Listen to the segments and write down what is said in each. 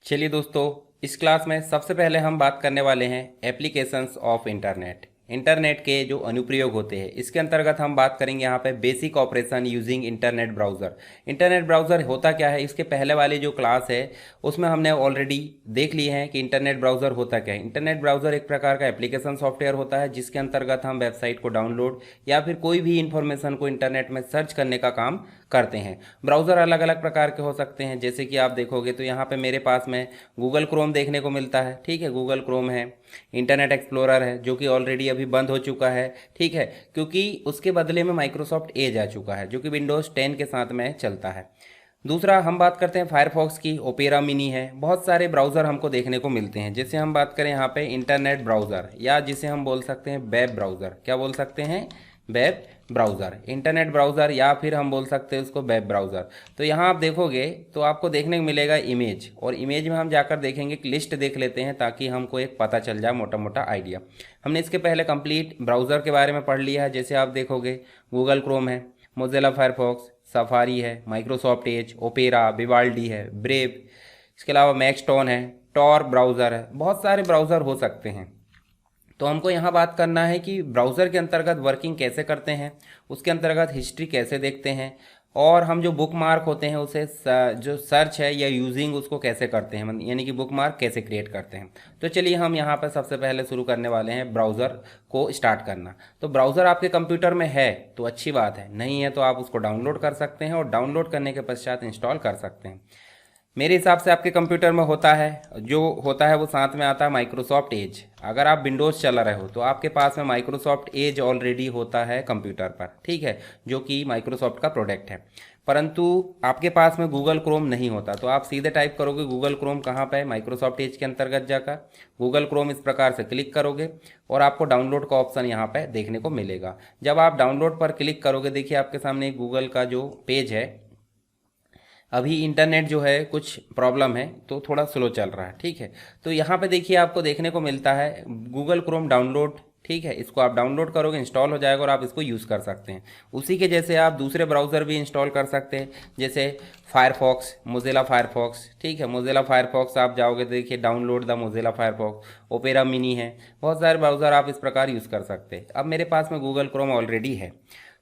चलिए दोस्तों, इस क्लास में सबसे पहले हम बात करने वाले हैं एप्लीकेशंस ऑफ इंटरनेट के जो अनुप्रयोग होते हैं इसके अंतर्गत हम बात करेंगे यहाँ पे basic operation using internet browser होता क्या है। इसके पहले वाली जो क्लास है उसमें हमने ऑलरेडी देख लिए हैं कि इंटरनेट ब्राउज़र होता क्या है। इंटरनेट ब्राउज़र एक प्रकार का एप्लीकेशन सॉफ्टवेयर होता है जिसके अंतर्गत हम वेबसाइट को डाउनलोड या फिर कोई भी इंफॉर्मेशन को इंटरनेट में सर्च करने का काम करते हैं। ब्राउज़र अलग अलग प्रकार के हो सकते हैं, जैसे कि आप देखोगे तो यहाँ पे मेरे पास में गूगल क्रोम देखने को मिलता है। ठीक है, गूगल क्रोम है, इंटरनेट एक्सप्लोरर है जो कि ऑलरेडी अभी बंद हो चुका है। ठीक है, क्योंकि उसके बदले में माइक्रोसॉफ्ट एज आ चुका है जो कि विंडोज़ 10 के साथ में चलता है। दूसरा हम बात करते हैं फायरफॉक्स की, ओपेरा मिनी है। बहुत सारे ब्राउज़र हमको देखने को मिलते हैं। जैसे हम बात करें यहाँ पे इंटरनेट ब्राउज़र या जिसे हम बोल सकते हैं वेब ब्राउज़र। क्या बोल सकते हैं? वेब ब्राउज़र, इंटरनेट ब्राउज़र या फिर हम बोल सकते हैं उसको वेब ब्राउज़र। तो यहाँ आप देखोगे तो आपको देखने को मिलेगा इमेज, और इमेज में हम जाकर देखेंगे, एक लिस्ट देख लेते हैं ताकि हमको एक पता चल जाए मोटा मोटा आइडिया। हमने इसके पहले कंप्लीट ब्राउज़र के बारे में पढ़ लिया है। जैसे आप देखोगे गूगल क्रोम है, मोज़िला फायरफॉक्स, सफारी है, माइक्रोसॉफ्ट एज, ओपेरा, विवाल्डी है, ब्रेव, इसके अलावा मैक्सटोन है, टॉर ब्राउज़र है। बहुत सारे ब्राउज़र हो सकते हैं। तो हमको यहाँ बात करना है कि ब्राउज़र के अंतर्गत वर्किंग कैसे करते हैं, उसके अंतर्गत हिस्ट्री कैसे देखते हैं, और हम जो बुक मार्क होते हैं उसे जो सर्च है या यूजिंग उसको कैसे करते हैं, यानी कि बुक मार्क कैसे क्रिएट करते हैं। तो चलिए हम यहाँ पर सबसे पहले शुरू करने वाले हैं ब्राउज़र को स्टार्ट करना। तो ब्राउज़र आपके कंप्यूटर में है तो अच्छी बात है, नहीं है तो आप उसको डाउनलोड कर सकते हैं और डाउनलोड करने के पश्चात इंस्टॉल कर सकते हैं। मेरे हिसाब से आपके कंप्यूटर में होता है, जो होता है वो साथ में आता है माइक्रोसॉफ्ट एज। अगर आप विंडोज़ चला रहे हो तो आपके पास में माइक्रोसॉफ्ट एज ऑलरेडी होता है कंप्यूटर पर, ठीक है, जो कि माइक्रोसॉफ्ट का प्रोडक्ट है। परंतु आपके पास में गूगल क्रोम नहीं होता, तो आप सीधे टाइप करोगे गूगल क्रोम कहाँ पे है, माइक्रोसॉफ्ट एज के अंतर्गत जाकर गूगल क्रोम इस प्रकार से क्लिक करोगे और आपको डाउनलोड का ऑप्शन यहाँ पे देखने को मिलेगा। जब आप डाउनलोड पर क्लिक करोगे, देखिए आपके सामने गूगल का जो पेज है, अभी इंटरनेट जो है कुछ प्रॉब्लम है तो थोड़ा स्लो चल रहा है। ठीक है, तो यहाँ पे देखिए आपको देखने को मिलता है गूगल क्रोम डाउनलोड। ठीक है, इसको आप डाउनलोड करोगे, इंस्टॉल हो जाएगा और आप इसको यूज़ कर सकते हैं। उसी के जैसे आप दूसरे ब्राउज़र भी इंस्टॉल कर सकते हैं, जैसे फायरफॉक्स, मोज़िला फायरफॉक्स। ठीक है, मोज़िला फायरफॉक्स आप जाओगे देखिए download the Mozilla Firefox, opera mini है, बहुत सारे ब्राउज़र आप इस प्रकार यूज़ कर सकते हैं। अब मेरे पास में गूगल क्रोम ऑलरेडी है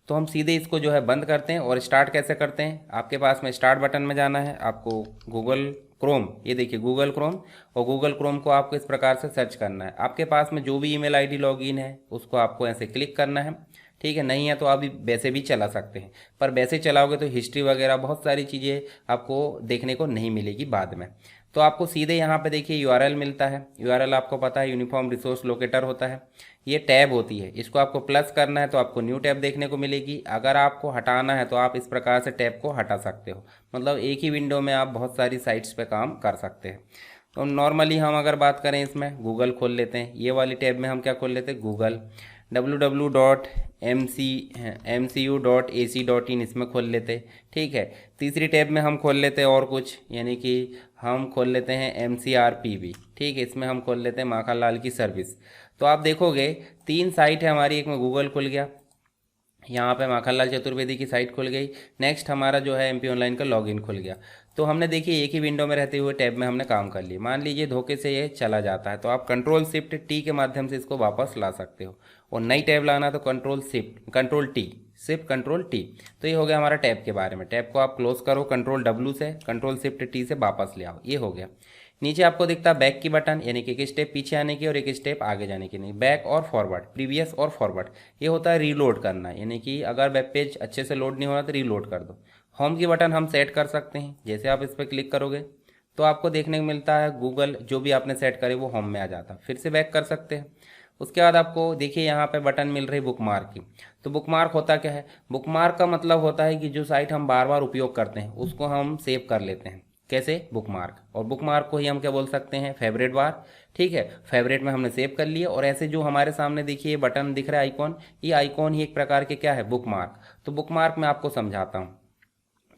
तो हम सीधे इसको जो है बंद करते हैं। और स्टार्ट कैसे करते हैं, आपके पास में स्टार्ट बटन में जाना है, आपको गूगल क्रोम, ये देखिए गूगल क्रोम, और गूगल क्रोम को आपको इस प्रकार से सर्च करना है। आपके पास में जो भी ईमेल आईडी लॉगिन है उसको आपको ऐसे क्लिक करना है। ठीक है, नहीं है तो आप वैसे भी चला सकते हैं, पर वैसे चलाओगे तो हिस्ट्री वगैरह बहुत सारी चीज़ें आपको देखने को नहीं मिलेगी बाद में। तो आपको सीधे यहाँ पे देखिए यूआरएल मिलता है। यूआरएल आपको पता है यूनिफॉर्म रिसोर्स लोकेटर होता है, ये टैब होती है, इसको आपको प्लस करना है तो आपको न्यू टैब देखने को मिलेगी। अगर आपको हटाना है तो आप इस प्रकार से टैब को हटा सकते हो, मतलब एक ही विंडो में आप बहुत सारी साइट्स पे काम कर सकते हैं। तो नॉर्मली हम अगर बात करें इसमें गूगल खोल लेते हैं, ये वाली टैब में हम क्या खोल लेते हैं, गूगल www.mcu.ac.in इसमें खोल लेते। ठीक है, तीसरी टैब में हम खोल लेते हैं और कुछ, यानी कि हम खोल लेते हैं MCRPV। ठीक है, इसमें हम खोल लेते हैं माखनलाल की सर्विस। तो आप देखोगे 3 साइट है हमारी, एक में गूगल खुल गया, यहाँ पे माखनलाल चतुर्वेदी की साइट खुल गई, नेक्स्ट हमारा जो है MP ऑनलाइन का लॉगिन खुल गया। तो हमने देखिए एक ही विंडो में रहते हुए टैब में हमने काम कर लिया। मान लीजिए धोखे से ये चला जाता है तो आप Ctrl+Shift+T के माध्यम से इसको वापस ला सकते हो, और नई टैब लाना तो Ctrl+T। तो ये हो गया हमारा टैब के बारे में। टैब को आप क्लोज करो Ctrl+W से, Ctrl+Shift+T से वापस ले आओ, ये हो गया। नीचे आपको दिखता है बैक की बटन, यानी कि एक स्टेप पीछे आने की और एक स्टेप आगे जाने की, नहीं, बैक और फॉरवर्ड, प्रीवियस और फॉरवर्ड। ये होता है रीलोड करना, यानी कि अगर वेब पेज अच्छे से लोड नहीं हो रहा तो रीलोड कर दो। होम की बटन हम सेट कर सकते हैं, जैसे आप इस पर क्लिक करोगे तो आपको देखने को मिलता है गूगल जो भी आपने सेट करे वो होम में आ जाता है, फिर से बैक कर सकते हैं। उसके बाद आपको देखिए यहाँ पे बटन मिल रही बुकमार्क की। तो बुकमार्क होता क्या है, बुकमार्क का मतलब होता है कि जो साइट हम बार बार उपयोग करते हैं उसको हम सेव कर लेते हैं। कैसे, बुकमार्क, और बुकमार्क को ही हम क्या बोल सकते हैं, फेवरेट बार। ठीक है, फेवरेट में हमने सेव कर लिया, और ऐसे जो हमारे सामने देखिए बटन दिख रहा है आइकॉन, ये आइकॉन ही एक प्रकार के क्या है, बुकमार्क। तो बुकमार्क मैं आपको समझाता हूँ।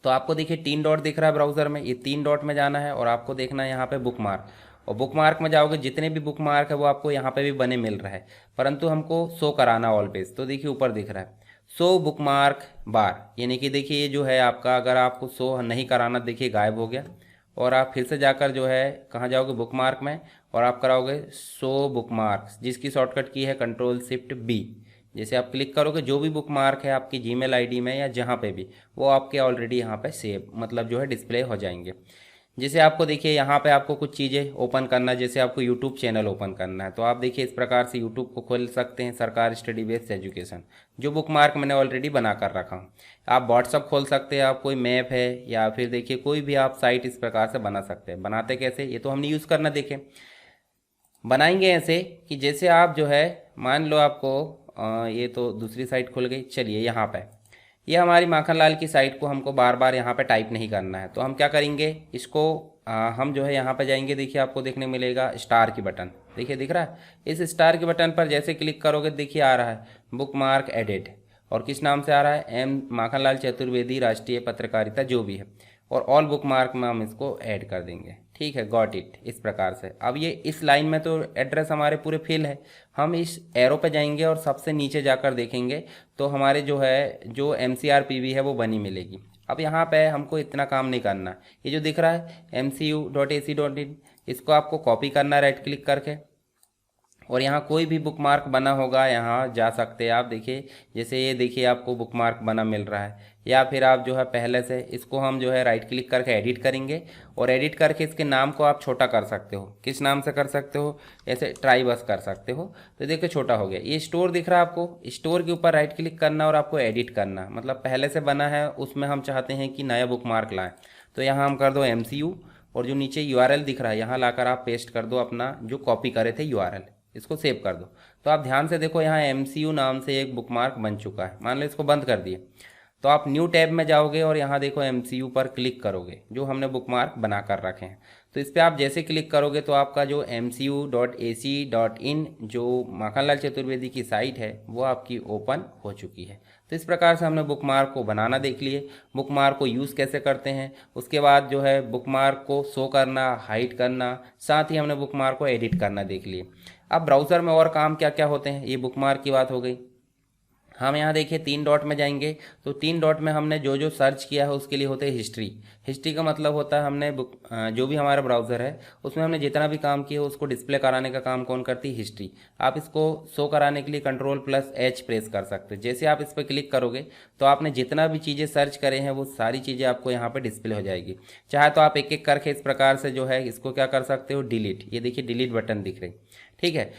तो आपको देखिए 3 डॉट दिख रहा है ब्राउज़र में, ये 3 डॉट में जाना है और आपको देखना है यहाँ पे बुकमार्क, और बुकमार्क में जाओगे जितने भी बुकमार्क है वो आपको यहाँ पे भी बने मिल रहा है, परंतु हमको शो कराना ऑल पेज। तो देखिए ऊपर दिख रहा है शो बुकमार्क बार, यानी कि देखिए ये जो है आपका, अगर आपको शो नहीं कराना देखिए गायब हो गया, और आप फिर से जाकर जो है कहाँ जाओगे, बुकमार्क में, और आप कराओगे शो बुकमार्क्स, जिसकी शॉर्टकट की है Ctrl+Shift+B। जैसे आप क्लिक करोगे जो भी बुकमार्क है आपकी जीमेल आईडी में या जहाँ पे भी, वो आपके ऑलरेडी यहाँ पे सेव मतलब जो है डिस्प्ले हो जाएंगे। जैसे आपको देखिए यहाँ पे आपको कुछ चीज़ें ओपन करना है, जैसे आपको यूट्यूब चैनल ओपन करना है, तो आप देखिए इस प्रकार से यूट्यूब को खोल सकते हैं, सरकार स्टडी बेस्ड एजुकेशन, जो बुकमार्क मैंने ऑलरेडी बना कर रखा हूँ। आप व्हाट्सअप खोल सकते हैं, आप कोई मैप है या फिर देखिए कोई भी आप साइट इस प्रकार से बना सकते हैं। बनाते कैसे, ये तो हमने यूज़ करना देखें। बनाएंगे ऐसे कि जैसे आप जो है मान लो आपको ये तो दूसरी साइट खुल गई। चलिए यहाँ पे ये हमारी माखनलाल की साइट को हमको बार बार यहाँ पे टाइप नहीं करना है, तो हम क्या करेंगे, इसको हम जो है यहाँ पे जाएंगे। देखिए आपको देखने मिलेगा स्टार की बटन, देखिए दिख रहा है। इस स्टार के बटन पर जैसे क्लिक करोगे देखिए आ रहा है बुकमार्क एडिट, और किस नाम से आ रहा है, एम माखनलाल चतुर्वेदी राष्ट्रीय पत्रकारिता जो भी है, और ऑल बुकमार्क में हम इसको ऐड कर देंगे। ठीक है, गॉट इट। इस प्रकार से अब ये इस लाइन में तो एड्रेस हमारे पूरे फिल है, हम इस एरो पे जाएंगे और सबसे नीचे जाकर देखेंगे तो हमारे जो है जो MCRPV है वो बनी मिलेगी। अब यहाँ पे हमको इतना काम नहीं करना, ये जो दिख रहा है mcu.ac.in, इसको आपको कॉपी करना राइट क्लिक करके, और यहाँ कोई भी बुकमार्क बना होगा यहाँ जा सकते हैं आप। देखिए जैसे ये देखिए आपको बुकमार्क बना मिल रहा है, या फिर आप जो है पहले से इसको हम जो है राइट क्लिक करके एडिट करेंगे, और एडिट करके इसके नाम को आप छोटा कर सकते हो। किस नाम से कर सकते हो, ऐसे ट्राई बस कर सकते हो, तो देखिए छोटा हो गया। ये स्टोर दिख रहा है आपको, स्टोर के ऊपर राइट क्लिक करना और आपको एडिट करना, मतलब पहले से बना है उसमें हम चाहते हैं कि नया बुकमार्क लाएँ, तो यहाँ हम कर दो MCU, और जो नीचे URL दिख रहा है यहाँ लाकर आप पेस्ट कर दो अपना जो कॉपी करे थे URL, इसको सेव कर दो। तो आप ध्यान से देखो यहाँ MCU नाम से एक बुकमार्क बन चुका है। मान लो इसको बंद कर दिए, तो आप न्यू टैब में जाओगे और यहाँ देखो MCU पर क्लिक करोगे, जो हमने बुकमार्क बना कर रखे हैं। तो इस पर आप जैसे क्लिक करोगे तो आपका जो mcu.ac.in जो माखनलाल चतुर्वेदी की साइट है वो आपकी ओपन हो चुकी है। तो इस प्रकार से हमने बुकमार्क को बनाना देख लिए, बुकमार्क को यूज़ कैसे करते हैं, उसके बाद जो है बुकमार्क को शो करना, हाइड करना, साथ ही हमने बुकमार्क को एडिट करना देख लिए। अब ब्राउज़र में और काम क्या क्या होते हैं, ये बुकमार्क की बात हो गई। हम यहाँ देखिए 3 डॉट में जाएंगे, तो 3 डॉट में हमने जो जो सर्च किया है उसके लिए होते हैं हिस्ट्री। हिस्ट्री का मतलब होता है हमने जो भी हमारा ब्राउज़र है उसमें हमने जितना भी काम किया है उसको डिस्प्ले कराने का काम कौन करती है, हिस्ट्री। आप इसको शो कराने के लिए Ctrl+H प्रेस कर सकते हो। जैसे आप इस पर क्लिक करोगे तो आपने जितना भी चीज़ें सर्च करे हैं वो सारी चीज़ें आपको यहाँ पर डिस्प्ले हो जाएगी। चाहे तो आप एक एक करके इस प्रकार से जो है इसको क्या कर सकते हो, डिलीट, ये देखिए डिलीट बटन दिख रही, ठीक है।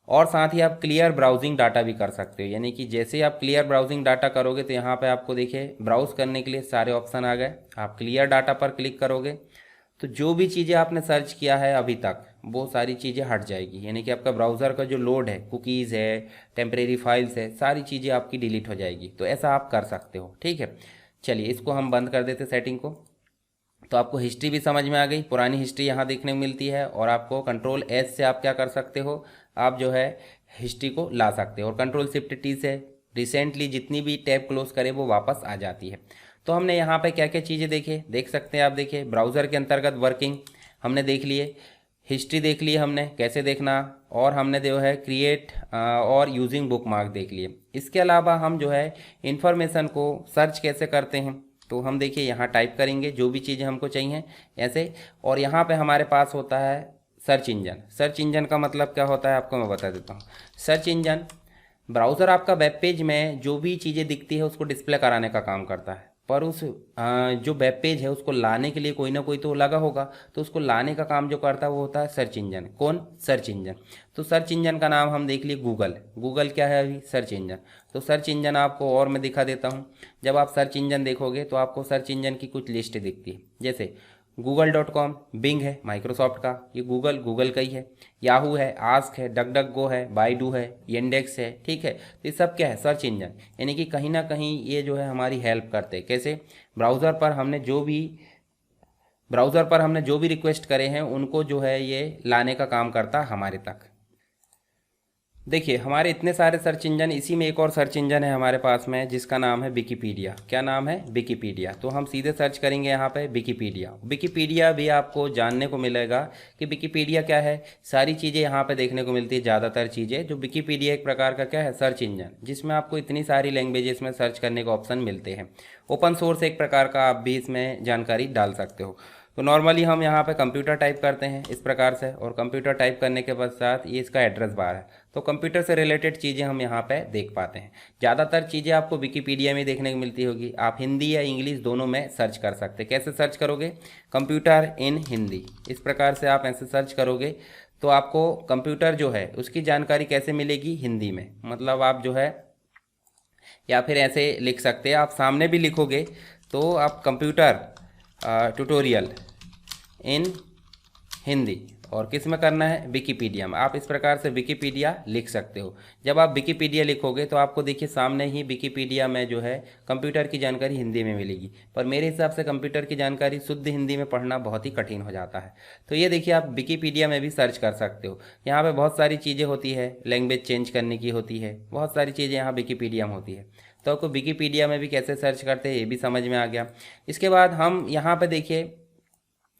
और साथ ही आप क्लियर ब्राउजिंग डाटा भी कर सकते हो, यानी कि जैसे ही आप क्लियर ब्राउजिंग डाटा करोगे तो यहाँ पे आपको देखिए ब्राउज करने के लिए सारे ऑप्शन आ गए। आप क्लियर डाटा पर क्लिक करोगे तो जो भी चीज़ें आपने सर्च किया है अभी तक वो सारी चीज़ें हट जाएगी, यानी कि आपका ब्राउज़र का जो लोड है, कुकीज़ है, टेम्परेरी फाइल्स है, सारी चीज़ें आपकी डिलीट हो जाएगी। तो ऐसा आप कर सकते हो, ठीक है। चलिए इसको हम बंद कर देते सेटिंग को। तो आपको हिस्ट्री भी समझ में आ गई, पुरानी हिस्ट्री यहाँ देखने को मिलती है, और आपको Ctrl+S से आप क्या कर सकते हो, आप जो है हिस्ट्री को ला सकते हो, और Ctrl+Shift+T से रिसेंटली जितनी भी टैब क्लोज करे वो वापस आ जाती है। तो हमने यहाँ पे क्या क्या चीज़ें देख सकते हैं आप। देखिए ब्राउज़र के अंतर्गत वर्किंग हमने देख लिए, हिस्ट्री देख लिए हमने कैसे देखना, और हमने जो है क्रिएट और यूजिंग बुकमार्क देख लिए। इसके अलावा हम जो है इन्फॉर्मेशन को सर्च कैसे करते हैं, तो हम देखिए यहाँ टाइप करेंगे जो भी चीज़ें हमको चाहिए ऐसे, और यहाँ पे हमारे पास होता है सर्च इंजन। सर्च इंजन का मतलब क्या होता है आपको मैं बता देता हूँ। सर्च इंजन ब्राउज़र आपका वेब पेज में जो भी चीज़ें दिखती है उसको डिस्प्ले कराने का काम करता है, पर उस जो वेब पेज है उसको लाने के लिए कोई ना कोई तो लगा होगा, तो उसको लाने का काम जो करता है वो होता है सर्च इंजन। कौन, सर्च इंजन। तो सर्च इंजन का नाम हम देख लिए गूगल। गूगल क्या है अभी, सर्च इंजन। तो सर्च इंजन आपको और मैं दिखा देता हूँ। जब आप सर्च इंजन देखोगे तो आपको सर्च इंजन की कुछ लिस्ट दिखती है, जैसे google.com, बिंग है माइक्रोसॉफ्ट का, ये गूगल का ही है, याहू है, आस्क है, डकडकगो है, बाइडू है, येंडेक्स है, ठीक है। तो ये सब क्या है, सर्च इंजन, यानी कि कहीं ना कहीं ये जो है हमारी हेल्प करते हैं। कैसे, ब्राउज़र पर हमने जो भी रिक्वेस्ट करे हैं उनको जो है ये लाने का काम करता है हमारे तक। देखिए हमारे इतने सारे सर्च इंजन, इसी में एक और सर्च इंजन है हमारे पास में जिसका नाम है विकीपीडिया। क्या नाम है, विकीपीडिया। तो हम सीधे सर्च करेंगे यहाँ पे विकीपीडिया। विकीपीडिया भी आपको जानने को मिलेगा कि विकीपीडिया क्या है, सारी चीज़ें यहाँ पे देखने को मिलती है। ज़्यादातर चीज़ें जो विकीपीडिया एक प्रकार का क्या है, सर्च इंजन, जिसमें आपको इतनी सारी लैंग्वेजेस में सर्च करने का ऑप्शन मिलते हैं। ओपन सोर्स एक प्रकार का, आप भी इसमें जानकारी डाल सकते हो। तो नॉर्मली हम यहाँ पे कंप्यूटर टाइप करते हैं इस प्रकार से, और कंप्यूटर टाइप करने के पश्चात ये इसका एड्रेस बार है, तो कंप्यूटर से रिलेटेड चीज़ें हम यहाँ पे देख पाते हैं। ज़्यादातर चीज़ें आपको विकिपीडिया में देखने को मिलती होगी। आप हिंदी या इंग्लिश दोनों में सर्च कर सकते हैं। कैसे सर्च करोगे? कंप्यूटर इन हिंदी, इस प्रकार से आप ऐसे सर्च करोगे तो आपको कंप्यूटर जो है उसकी जानकारी कैसे मिलेगी? हिंदी में। मतलब आप जो है, या फिर ऐसे लिख सकते हैं, आप सामने भी लिखोगे तो आप कंप्यूटर ट्यूटोरियल इन हिंदी, और किस में करना है? विकिपीडिया में। आप इस प्रकार से विकिपीडिया लिख सकते हो। जब आप विकिपीडिया लिखोगे तो आपको देखिए सामने ही विकिपीडिया में जो है कंप्यूटर की जानकारी हिंदी में मिलेगी, पर मेरे हिसाब से कंप्यूटर की जानकारी शुद्ध हिंदी में पढ़ना बहुत ही कठिन हो जाता है। तो ये देखिए आप विकिपीडिया में भी सर्च कर सकते हो। यहाँ पर बहुत सारी चीज़ें होती है, लैंग्वेज चेंज करने की होती है, बहुत सारी चीज़ें यहाँ विकिपीडिया में होती है। तो आपको विकिपीडिया में भी कैसे सर्च करते हैं ये भी समझ में आ गया। इसके बाद हम यहाँ पे देखिए,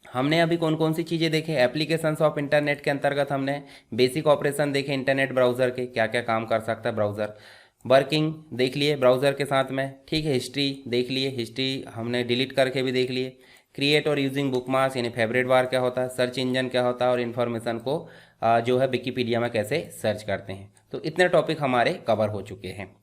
हमने अभी कौन कौन सी चीज़ें देखे। एप्लीकेशंस ऑफ इंटरनेट के अंतर्गत हमने बेसिक ऑपरेशन देखे इंटरनेट ब्राउज़र के, क्या क्या काम कर सकता है ब्राउज़र। वर्किंग देख लिए ब्राउज़र के साथ में, ठीक है। हिस्ट्री देख लिए, हिस्ट्री हमने डिलीट करके भी देख लिए। क्रिएट और यूजिंग बुकमार्क्स यानी फेवरेट बार क्या होता है, सर्च इंजन क्या होता है, और इन्फॉर्मेशन को जो है विकिपीडिया में कैसे सर्च करते हैं। तो इतने टॉपिक हमारे कवर हो चुके हैं।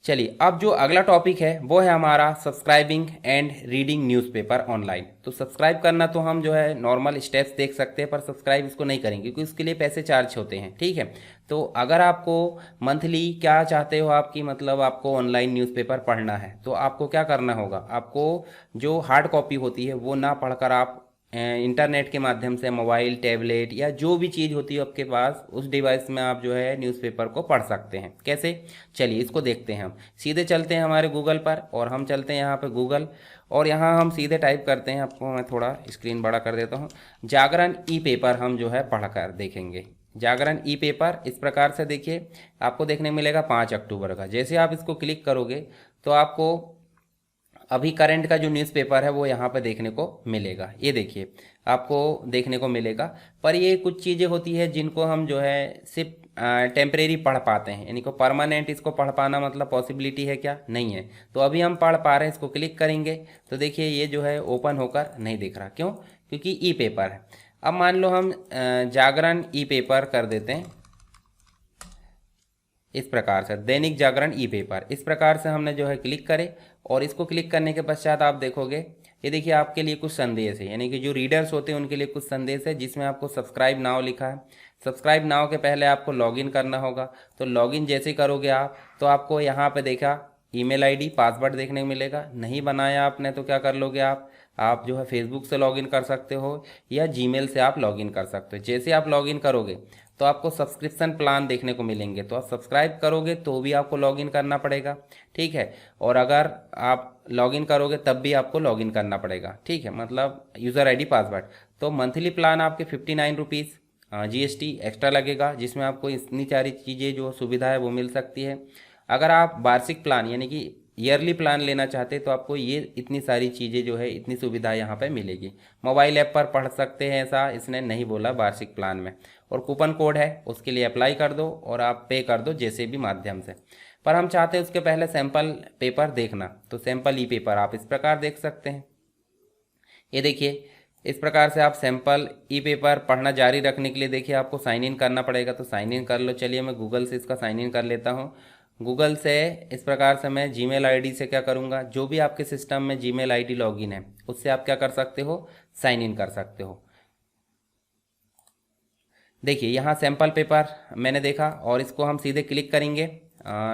चलिए अब जो अगला टॉपिक है वो है हमारा subscribing and reading newspaper online. तो सब्सक्राइब करना तो हम जो है नॉर्मल स्टेप्स देख सकते हैं, पर सब्सक्राइब इसको नहीं करेंगे क्योंकि उसके लिए पैसे चार्ज होते हैं, ठीक है। तो अगर आपको मंथली क्या चाहते हो आपकी, मतलब आपको ऑनलाइन न्यूज़पेपर पढ़ना है, तो आपको क्या करना होगा? आपको जो हार्ड कॉपी होती है वो ना पढ़कर आप इंटरनेट के माध्यम से मोबाइल, टैबलेट या जो भी चीज़ होती है आपके पास, उस डिवाइस में आप जो है न्यूज़पेपर को पढ़ सकते हैं। कैसे? चलिए इसको देखते हैं। हम सीधे चलते हैं हमारे गूगल पर, और हम चलते हैं यहाँ पे गूगल, और यहाँ हम सीधे टाइप करते हैं। आपको मैं थोड़ा स्क्रीन बड़ा कर देता हूँ। जागरण ई पेपर हम जो है पढ़ कर देखेंगे। जागरण ई पेपर इस प्रकार से देखिए आपको देखने मिलेगा 5 अक्टूबर का। जैसे आप इसको क्लिक करोगे तो आपको अभी करंट का जो न्यूज़पेपर है वो यहाँ पे देखने को मिलेगा। ये देखिए आपको देखने को मिलेगा, पर ये कुछ चीज़ें होती है जिनको हम जो है सिर्फ टेम्परेरी पढ़ पाते हैं, यानी को परमानेंट इसको पढ़ पाना मतलब पॉसिबिलिटी है क्या? नहीं है। तो अभी हम पढ़ पा रहे हैं, इसको क्लिक करेंगे तो देखिए ये जो है ओपन होकर नहीं दिख रहा। क्यों? क्योंकि ई पेपर है। अब मान लो हम जागरण ई पेपर कर देते हैं इस प्रकार से, दैनिक जागरण ई पेपर, इस प्रकार से हमने जो है क्लिक करे, और इसको क्लिक करने के पश्चात आप देखोगे ये देखिए आपके लिए कुछ संदेश है, यानी कि जो रीडर्स होते हैं उनके लिए कुछ संदेश है, जिसमें आपको सब्सक्राइब नाउ लिखा है। सब्सक्राइब नाउ के पहले आपको लॉगिन करना होगा। तो लॉगिन जैसे करोगे आप तो आपको यहाँ पे देखा ईमेल आईडी पासवर्ड देखने को मिलेगा। नहीं बनाया आपने तो क्या कर लोगे आप जो है फेसबुक से लॉगिन कर सकते हो या जीमेल से आप लॉगिन कर सकते हो। जैसे आप लॉगिन करोगे तो आपको सब्सक्रिप्शन प्लान देखने को मिलेंगे, तो आप सब्सक्राइब करोगे तो भी आपको लॉगिन करना पड़ेगा, ठीक है। और अगर आप लॉगिन करोगे तब भी आपको लॉगिन करना पड़ेगा, ठीक है, मतलब यूज़र आईडी पासवर्ड। तो मंथली प्लान आपके 59 रुपीज़ GST एक्स्ट्रा लगेगा, जिसमें आपको इतनी सारी चीज़ें जो सुविधा है वो मिल सकती है। अगर आप वार्षिक प्लान यानी कि ईयरली प्लान लेना चाहते हैं तो आपको ये इतनी सारी चीज़ें जो है इतनी सुविधा यहाँ पे मिलेगी। मोबाइल ऐप पर पढ़ सकते हैं, ऐसा इसने नहीं बोला वार्षिक प्लान में। और कूपन कोड है उसके लिए अप्लाई कर दो और आप पे कर दो जैसे भी माध्यम से। पर हम चाहते हैं उसके पहले सैंपल पेपर देखना, तो सैंपल ई पेपर आप इस प्रकार देख सकते हैं। ये देखिए इस प्रकार से आप सैंपल ई पेपर पढ़ना जारी रखने के लिए देखिए आपको साइन इन करना पड़ेगा, तो साइन इन कर लो। चलिए मैं गूगल से इसका साइन इन कर लेता हूँ। गूगल से इस प्रकार से मैं जीमेल आईडी से क्या करूँगा, जो भी आपके सिस्टम में जीमेल आईडी लॉगिन है उससे आप क्या कर सकते हो, साइन इन कर सकते हो। देखिए यहाँ सैंपल पेपर मैंने देखा, और इसको हम सीधे क्लिक करेंगे।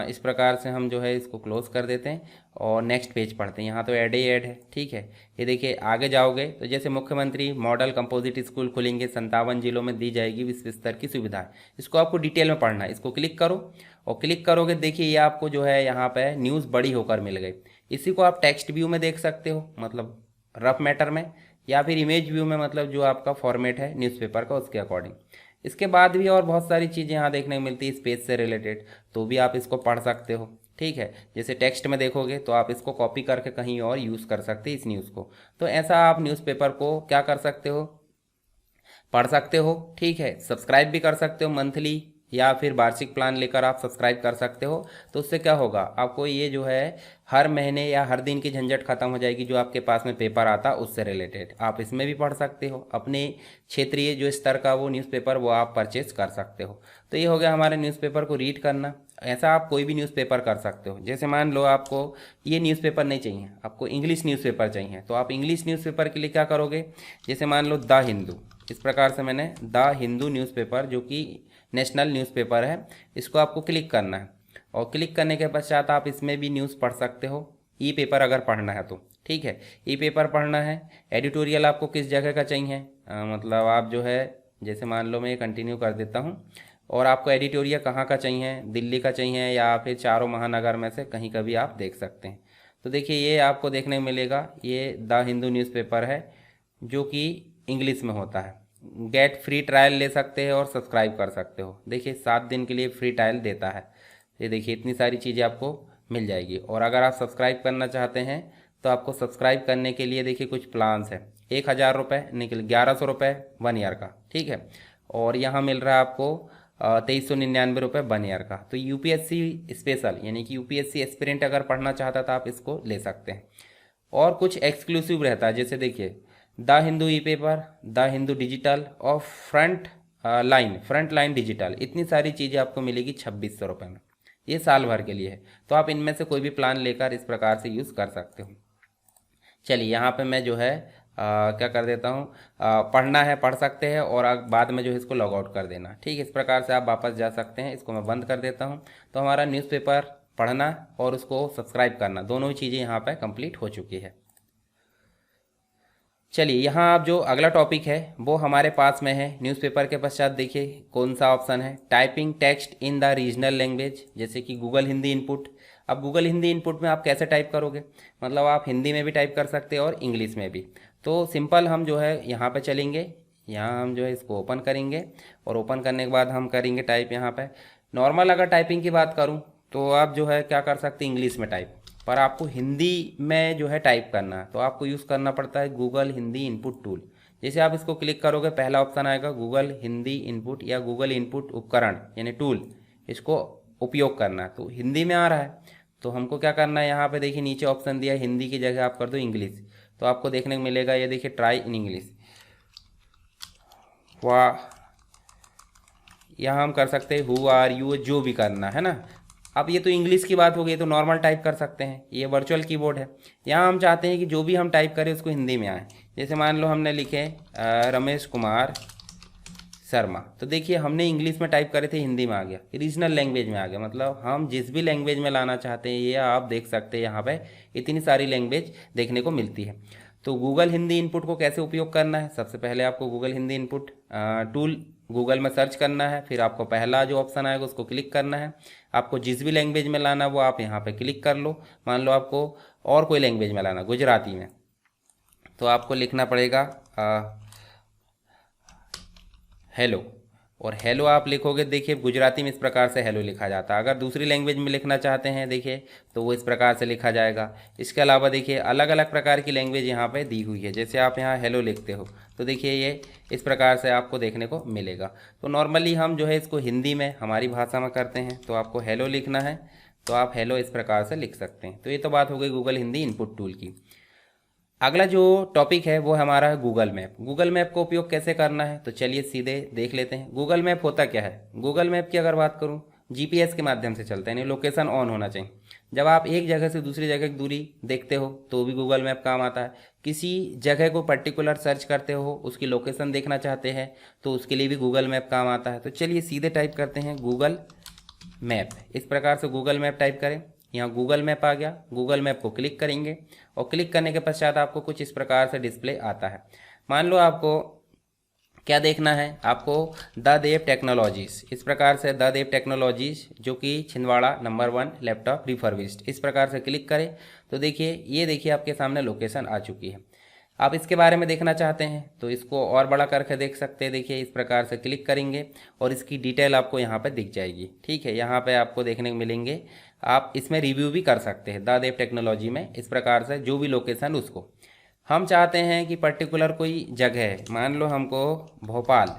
इस प्रकार से हम जो है इसको क्लोज कर देते हैं और नेक्स्ट पेज पढ़ते हैं। यहाँ तो ऐड ही ऐड है, ठीक है। ये देखिए आगे जाओगे तो जैसे मुख्यमंत्री मॉडल कंपोजिट स्कूल खुलेंगे, 57 जिलों में दी जाएगी विश्व स्तर की सुविधा। इसको आपको डिटेल में पढ़ना है, इसको क्लिक करो, और क्लिक करोगे देखिए ये आपको जो है यहाँ पे न्यूज़ बड़ी होकर मिल गई। इसी को आप टेक्स्ट व्यू में देख सकते हो, मतलब रफ मैटर में, या फिर इमेज व्यू में, मतलब जो आपका फॉर्मेट है न्यूज़पेपर का उसके अकॉर्डिंग। इसके बाद भी और बहुत सारी चीज़ें यहाँ देखने को मिलती है स्पेस से रिलेटेड, तो भी आप इसको पढ़ सकते हो, ठीक है। जैसे टेक्स्ट में देखोगे तो आप इसको कॉपी करके कहीं और यूज़ कर सकते हैं इस न्यूज़ को। तो ऐसा आप न्यूज़पेपर को क्या कर सकते हो, पढ़ सकते हो, ठीक है। सब्सक्राइब भी कर सकते हो मंथली या फिर वार्षिक प्लान लेकर आप सब्सक्राइब कर सकते हो। तो उससे क्या होगा, आपको ये जो है हर महीने या हर दिन की झंझट खत्म हो जाएगी, जो आपके पास में पेपर आता उससे रिलेटेड आप इसमें भी पढ़ सकते हो। अपने क्षेत्रीय जो स्तर का वो न्यूज़पेपर वो आप परचेज कर सकते हो। तो ये हो गया हमारे न्यूज़पेपर को रीड करना। ऐसा आप कोई भी न्यूज़पेपर कर सकते हो। जैसे मान लो आपको ये न्यूज़पेपर नहीं चाहिए, आपको इंग्लिश न्यूज़पेपर चाहिए, तो आप इंग्लिश न्यूज़पेपर के लिए क्या करोगे, जैसे मान लो द हिंदू, इस प्रकार से मैंने द हिंदू न्यूज़पेपर जो कि नेशनल न्यूज़पेपर है, इसको आपको क्लिक करना है। और क्लिक करने के पश्चात आप इसमें भी न्यूज़ पढ़ सकते हो, ई पेपर अगर पढ़ना है तो। ठीक है, ई पेपर पढ़ना है। एडिटोरियल आपको किस जगह का चाहिए, मतलब आप जो है, जैसे मान लो मैं ये कंटिन्यू कर देता हूँ, और आपको एडिटोरियल कहाँ का चाहिए, दिल्ली का चाहिए या फिर चारों महानगर में से कहीं का भी आप देख सकते हैं। तो देखिए ये आपको देखने को मिलेगा, ये द हिंदू न्यूज़पेपर है जो कि इंग्लिश में होता है। गेट फ्री ट्रायल ले सकते हैं और सब्सक्राइब कर सकते हो। देखिए 7 दिन के लिए फ्री ट्रायल देता है। ये देखिए इतनी सारी चीज़ें आपको मिल जाएगी। और अगर आप सब्सक्राइब करना चाहते हैं तो आपको सब्सक्राइब करने के लिए देखिए कुछ प्लान्स है। 1000 रुपये निकल 1100 रुपये 1 ईयर का, ठीक है। और यहाँ मिल रहा है आपको 2399 रुपये 1 ईयर का। तो यूपीएससी स्पेशल यानी कि यूपीएससी एस्पिरेंट अगर पढ़ना चाहता तो आप इसको ले सकते हैं। और कुछ एक्सक्लूसिव रहता है, जैसे देखिए the Hindu E paper, the Hindu digital और फ्रंट लाइन डिजिटल, इतनी सारी चीज़ें आपको मिलेगी 2600 रुपये में। ये साल भर के लिए है। तो आप इनमें से कोई भी प्लान लेकर इस प्रकार से यूज़ कर सकते हो। चलिए यहाँ पे मैं जो है क्या कर देता हूँ, पढ़ना है पढ़ सकते हैं और बाद में जो है इसको लॉग आउट कर देना। ठीक है, इस प्रकार से आप वापस जा सकते हैं। इसको मैं बंद कर देता हूँ। तो हमारा न्यूज़पेपर पढ़ना और उसको सब्सक्राइब करना, दोनों ही चीज़ें यहाँ पे कंप्लीट हो चुकी है। चलिए यहाँ आप जो अगला टॉपिक है वो हमारे पास में है। न्यूज़पेपर के पश्चात देखिए कौन सा ऑप्शन है, typing text in the regional language, जैसे कि गूगल हिंदी इनपुट। अब गूगल हिंदी इनपुट में आप कैसे टाइप करोगे, मतलब आप हिंदी में भी टाइप कर सकते हैं और इंग्लिश में भी। तो सिंपल हम जो है यहाँ पे चलेंगे, यहाँ हम जो है इसको ओपन करेंगे और ओपन करने के बाद हम करेंगे टाइप यहाँ पे। नॉर्मल अगर टाइपिंग की बात करूँ तो आप जो है क्या कर सकते हैं, इंग्लिश में टाइप, पर आपको हिंदी में जो है टाइप करना है तो आपको यूज़ करना पड़ता है गूगल हिंदी इनपुट टूल। जैसे आप इसको क्लिक करोगे पहला ऑप्शन आएगा गूगल हिंदी इनपुट या गूगल इनपुट उपकरण यानी टूल, इसको उपयोग करना है। तो हिंदी में आ रहा है तो हमको क्या करना है, यहाँ पे देखिए नीचे ऑप्शन दिया है हिंदी की जगह आप कर दो इंग्लिश। तो आपको देखने को मिलेगा ये देखिए ट्राई इन इंग्लिश, वाह, यहाँ हम कर सकते हैं हु आर यू, जो भी करना है ना। अब ये तो इंग्लिश की बात हो गई, तो नॉर्मल टाइप कर सकते हैं, ये वर्चुअल कीबोर्ड है। यहाँ हम चाहते हैं कि जो भी हम टाइप करें उसको हिंदी में आए। जैसे मान लो हमने लिखे रमेश कुमार शर्मा, तो देखिए हमने इंग्लिश में टाइप करे थे, हिंदी में आ गया, रीजनल लैंग्वेज में आ गया। मतलब हम जिस भी लैंग्वेज में लाना चाहते हैं, ये आप देख सकते हैं यहाँ पे इतनी सारी लैंग्वेज देखने को मिलती है। तो गूगल हिंदी इनपुट को कैसे उपयोग करना है, सबसे पहले आपको Google Hindi input tool Google में सर्च करना है। फिर आपको पहला जो ऑप्शन आएगा उसको क्लिक करना है। आपको जिस भी लैंग्वेज में लाना वो आप यहाँ पे क्लिक कर लो। मान लो आपको और कोई लैंग्वेज में लाना, गुजराती में, तो आपको लिखना पड़ेगा हेलो, और हेलो आप लिखोगे, देखिए गुजराती में इस प्रकार से हेलो लिखा जाता है। अगर दूसरी लैंग्वेज में लिखना चाहते हैं देखिए तो वो इस प्रकार से लिखा जाएगा। इसके अलावा देखिए अलग अलग प्रकार की लैंग्वेज यहाँ पे दी हुई है। जैसे आप यहाँ हेलो लिखते हो तो देखिए ये इस प्रकार से आपको देखने को मिलेगा। तो नॉर्मली हम जो है इसको हिंदी में हमारी भाषा में करते हैं, तो आपको हेलो लिखना है तो आप हेलो इस प्रकार से लिख सकते हैं। तो ये तो बात हो गई गूगल हिंदी इनपुट टूल की। अगला जो टॉपिक है वो हमारा है गूगल मैप। गूगल मैप का उपयोग कैसे करना है, तो चलिए सीधे देख लेते हैं। गूगल मैप होता क्या है, गूगल मैप की अगर बात करूं, जीपीएस के माध्यम से चलता है, यानी लोकेशन ऑन होना चाहिए। जब आप एक जगह से दूसरी जगह की दूरी देखते हो तो भी गूगल मैप काम आता है। किसी जगह को पर्टिकुलर सर्च करते हो, उसकी लोकेशन देखना चाहते हैं तो उसके लिए भी गूगल मैप काम आता है। तो चलिए सीधे टाइप करते हैं गूगल मैप। इस प्रकार से गूगल मैप टाइप करें, यहाँ गूगल मैप आ गया। गूगल मैप को क्लिक करेंगे और क्लिक करने के पश्चात आपको कुछ इस प्रकार से डिस्प्ले आता है। मान लो आपको क्या देखना है, आपको द देव टेक्नोलॉजीज़, इस प्रकार से द देव टेक्नोलॉजीज़ जो कि छिंदवाड़ा नंबर 1 लैपटॉप रिफर्बिश्ड, इस प्रकार से क्लिक करें तो देखिए ये देखिए आपके सामने लोकेशन आ चुकी है। आप इसके बारे में देखना चाहते हैं तो इसको और बड़ा करके देख सकते हैं। देखिए इस प्रकार से क्लिक करेंगे और इसकी डिटेल आपको यहाँ पे दिख जाएगी। ठीक है, यहाँ पे आपको देखने को मिलेंगे। आप इसमें रिव्यू भी कर सकते हैं द देव टेक्नोलॉजी में। इस प्रकार से जो भी लोकेशन उसको हम चाहते हैं कि पर्टिकुलर कोई जगह है, मान लो हमको भोपाल,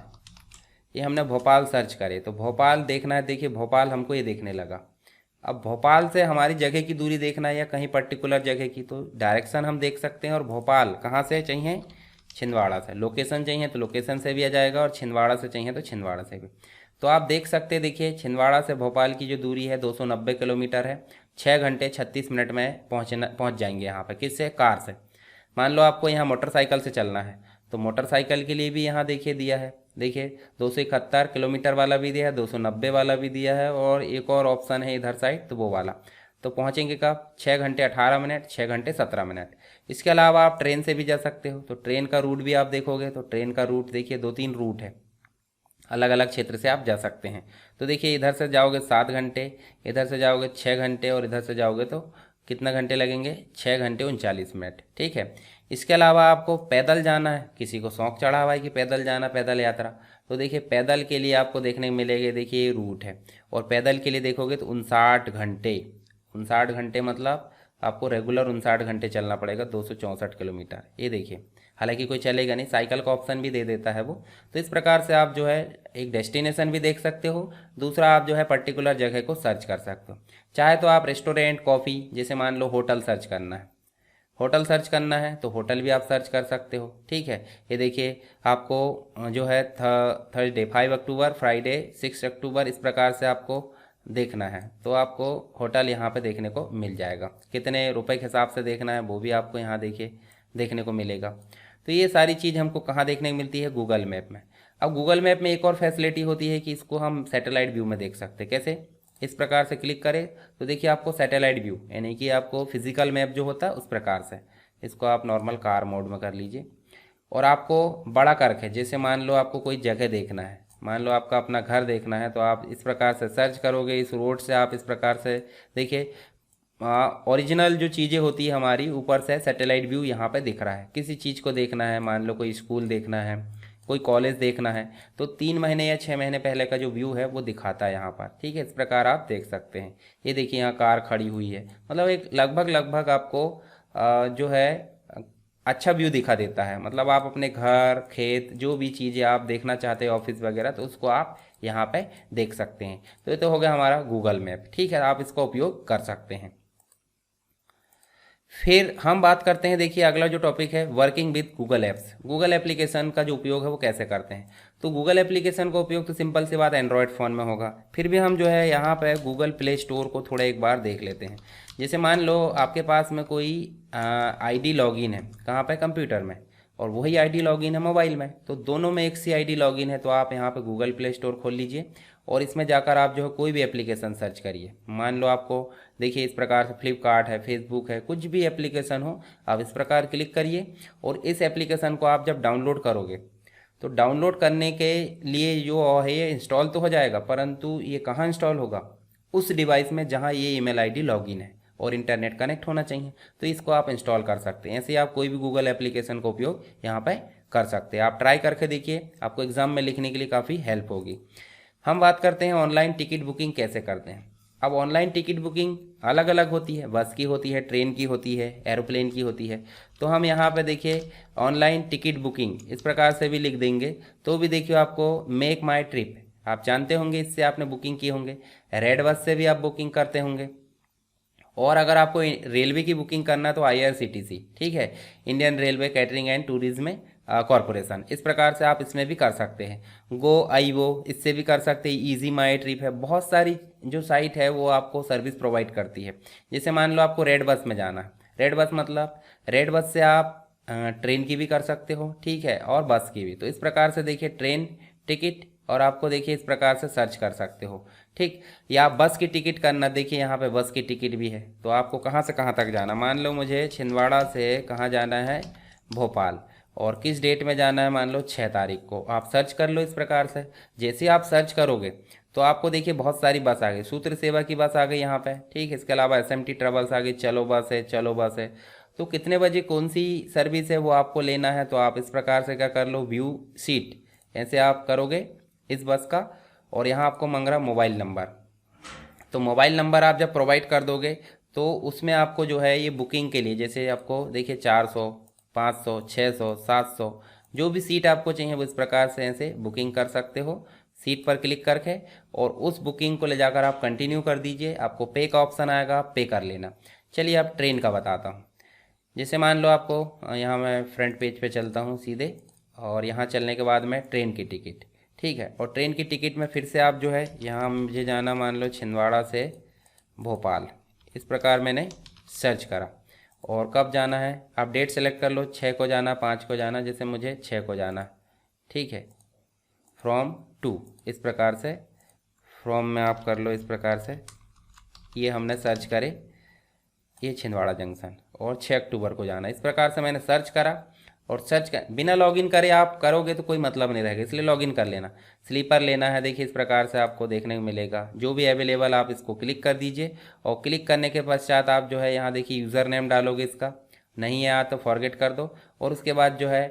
ये हमने भोपाल सर्च करे तो भोपाल देखना है, देखिए भोपाल हमको ये देखने लगा। अब भोपाल से हमारी जगह की दूरी देखना है या कहीं पर्टिकुलर जगह की, तो डायरेक्शन हम देख सकते हैं। और भोपाल कहाँ से चाहिए, छिंदवाड़ा से। लोकेशन चाहिए तो लोकेशन से भी आ जाएगा, और छिंदवाड़ा से चाहिए तो छिंदवाड़ा से भी। तो आप देख सकते हैं, देखिए छिंदवाड़ा से भोपाल की जो दूरी है 290 किलोमीटर है। 6 घंटे 36 मिनट में पहुँच जाएंगे यहाँ पर। किससे, कार से। मान लो आपको यहाँ मोटरसाइकिल से चलना है तो मोटरसाइकिल के लिए भी यहाँ देखिए दिया है, देखिए 271 किलोमीटर वाला भी दिया है, 290 वाला भी दिया है, और एक और ऑप्शन है इधर साइड तो वो वाला। तो पहुँचेंगे कब, 6 घंटे 18 मिनट, 6 घंटे 17 मिनट। इसके अलावा आप ट्रेन से भी जा सकते हो, तो ट्रेन का रूट भी आप देखोगे तो ट्रेन का रूट देखिए 2-3 रूट है, अलग अलग क्षेत्र से आप जा सकते हैं। तो देखिए इधर से जाओगे 7 घंटे, इधर से जाओगे 6 घंटे, और इधर से जाओगे तो कितना घंटे लगेंगे, 6 घंटे 39 मिनट। ठीक है। इसके अलावा आपको पैदल जाना है, किसी को शौक चढ़ा हुआ है कि पैदल जाना, पैदल यात्रा, तो देखिए पैदल के लिए आपको देखने को मिलेगा, देखिए ये रूट है। और पैदल के लिए देखोगे तो 59 घंटे, 59 घंटे मतलब आपको रेगुलर 59 घंटे चलना पड़ेगा, 264 किलोमीटर। ये देखिए, हालांकि कोई चलेगा नहीं, साइकिल का ऑप्शन भी दे देता है वो। तो इस प्रकार से आप जो है एक डेस्टिनेशन भी देख सकते हो, दूसरा आप जो है पर्टिकुलर जगह को सर्च कर सकते हो। चाहे तो आप रेस्टोरेंट, कॉफ़ी, जैसे मान लो होटल सर्च करना है, होटल सर्च करना है तो होटल भी आप सर्च कर सकते हो। ठीक है। ये देखिए आपको जो है थर्सडे 5 अक्टूबर, फ्राइडे 6 अक्टूबर, इस प्रकार से आपको देखना है तो आपको होटल यहाँ पे देखने को मिल जाएगा। कितने रुपए के हिसाब से देखना है वो भी आपको यहाँ देखिए देखने को मिलेगा। तो ये सारी चीज़ हमको कहाँ देखने को मिलती है, गूगल मैप में। अब गूगल मैप में एक और फैसिलिटी होती है कि इसको हम सैटेलाइट व्यू में देख सकते हैं। कैसे, इस प्रकार से क्लिक करें तो देखिए आपको सैटेलाइट व्यू, यानी कि आपको फिजिकल मैप जो होता है उस प्रकार से, इसको आप नॉर्मल कार मोड में कर लीजिए। और आपको बड़ा कर रखे, जैसे मान लो आपको कोई जगह देखना है, मान लो आपका अपना घर देखना है, तो आप इस प्रकार से सर्च करोगे, इस रोड से आप इस प्रकार से देखिए ओरिजिनल जो चीज़ें होती है हमारी, ऊपर से सैटेलाइट व्यू यहाँ पे दिख रहा है। किसी चीज़ को देखना है, मान लो कोई स्कूल देखना है, कोई कॉलेज देखना है, तो 3 महीने या 6 महीने पहले का जो व्यू है वो दिखाता है यहाँ पर। ठीक है, इस प्रकार आप देख सकते हैं। ये देखिए यहाँ कार खड़ी हुई है, मतलब एक लगभग आपको जो है अच्छा व्यू दिखा देता है। मतलब आप अपने घर, खेत, जो भी चीज़ें आप देखना चाहते हैं, ऑफिस वगैरह, तो उसको आप यहाँ पे देख सकते हैं। तो ये तो हो गया हमारा गूगल मैप। ठीक है, आप इसका उपयोग कर सकते हैं। फिर हम बात करते हैं, देखिए अगला जो टॉपिक है, working with Google apps. Google application का जो उपयोग है वो कैसे करते हैं। तो गूगल एप्लीकेशन का उपयोग तो सिंपल सी बात एंड्रॉयड फ़ोन में होगा। फिर भी हम जो है यहाँ पे गूगल प्ले स्टोर को थोड़ा एक बार देख लेते हैं। जैसे मान लो आपके पास में कोई आईडी लॉगिन है, कहाँ पे, कंप्यूटर में, और वही आईडी लॉगिन है मोबाइल में, तो दोनों में एक सी आईडी लॉगिन है। तो आप यहाँ पे गूगल प्ले स्टोर खोल लीजिए और इसमें जाकर आप जो है कोई भी एप्लीकेशन सर्च करिए। मान लो आपको देखिए इस प्रकार से फ्लिपकार्ट है, फेसबुक है, कुछ भी एप्लीकेशन हो, आप इस प्रकार क्लिक करिए। और इस एप्लीकेशन को आप जब डाउनलोड करोगे तो डाउनलोड करने के लिए जो है ये इंस्टॉल तो हो जाएगा, परंतु ये कहाँ इंस्टॉल होगा, उस डिवाइस में जहाँ ये ईमेल आईडी लॉगिन है और इंटरनेट कनेक्ट होना चाहिए। तो इसको आप इंस्टॉल कर सकते हैं। ऐसे आप कोई भी गूगल एप्लीकेशन का उपयोग यहाँ पर कर सकते हैं। आप ट्राई करके देखिए, आपको एग्जाम में लिखने के लिए काफ़ी हेल्प होगी। हम बात करते हैं ऑनलाइन टिकट बुकिंग कैसे करते हैं। अब ऑनलाइन टिकट बुकिंग अलग अलग होती है, बस की होती है, ट्रेन की होती है, एरोप्लेन की होती है। तो हम यहाँ पे देखिए ऑनलाइन टिकट बुकिंग इस प्रकार से भी लिख देंगे तो भी देखिए आपको मेक माई ट्रिप, आप जानते होंगे, इससे आपने बुकिंग की होंगे। रेड बस से भी आप बुकिंग करते होंगे। और अगर आपको रेलवे की बुकिंग करना है तो IRCTC, ठीक है, Indian railway catering and tourism corporation, इस प्रकार से आप इसमें भी कर सकते हैं। गो आई वो, इससे भी कर सकते हैं। इजी माई ट्रिप है, बहुत सारी जो साइट है वो आपको सर्विस प्रोवाइड करती है। जैसे मान लो आपको रेड बस में जाना है, रेड बस मतलब रेड बस से आप ट्रेन की भी कर सकते हो, ठीक है, और बस की भी। तो इस प्रकार से देखिए ट्रेन टिकट, और आपको देखिए इस प्रकार से सर्च कर सकते हो, ठीक। या बस की टिकट करना, देखिए यहाँ पे बस की टिकट भी है। तो आपको कहाँ से कहाँ तक जाना, मान लो मुझे छिंदवाड़ा से कहाँ जाना है, भोपाल, और किस डेट में जाना है, मान लो 6 तारीख को, आप सर्च कर लो इस प्रकार से। जैसे आप सर्च करोगे तो आपको देखिए बहुत सारी बस आ गई, सूत्र सेवा की बस आ गई यहाँ पे, ठीक है। इसके अलावा SMT ट्रेवल्स आ गई, चलो बस है, चलो बस है। तो कितने बजे कौन सी सर्विस है वो आपको लेना है, तो आप इस प्रकार से क्या कर लो, व्यू सीट, ऐसे आप करोगे इस बस का। और यहाँ आपको मांग रहा मोबाइल नंबर, तो मोबाइल नंबर आप जब प्रोवाइड कर दोगे तो उसमें आपको जो है ये बुकिंग के लिए, जैसे आपको देखिए 400, 500, 600, 700, जो भी सीट आपको चाहिए वो इस प्रकार से ऐसे बुकिंग कर सकते हो। सीट पर क्लिक करके और उस बुकिंग को ले जाकर आप कंटिन्यू कर दीजिए। आपको पे का ऑप्शन आएगा, पे कर लेना। चलिए अब ट्रेन का बताता हूँ। जैसे मान लो आपको यहाँ मैं फ्रंट पेज पे चलता हूँ सीधे, और यहाँ चलने के बाद में ट्रेन की टिकट, ठीक है। और ट्रेन की टिकट में फिर से आप जो है यहाँ मुझे जाना मान लो छिंदवाड़ा से भोपाल, इस प्रकार मैंने सर्च करा। और कब जाना है आप डेट सेलेक्ट कर लो, 6 को जाना, 5 को जाना, जैसे मुझे 6 को जाना, ठीक है। फ्रॉम टू, इस प्रकार से फ्रॉम में आप कर लो इस प्रकार से। ये हमने सर्च करे, ये छिंदवाड़ा जंक्शन, और 6 अक्टूबर को जाना, इस प्रकार से मैंने सर्च करा। और सर्च कर बिना लॉगिन करे आप करोगे तो कोई मतलब नहीं रहेगा, इसलिए लॉगिन कर लेना। स्लीपर लेना है, देखिए इस प्रकार से आपको देखने को मिलेगा, जो भी अवेलेबल आप इसको क्लिक कर दीजिए। और क्लिक करने के पश्चात आप जो है यहाँ देखिए यूज़र नेम डालोगे, इसका नहीं है तो फॉरगेट कर दो। और उसके बाद जो है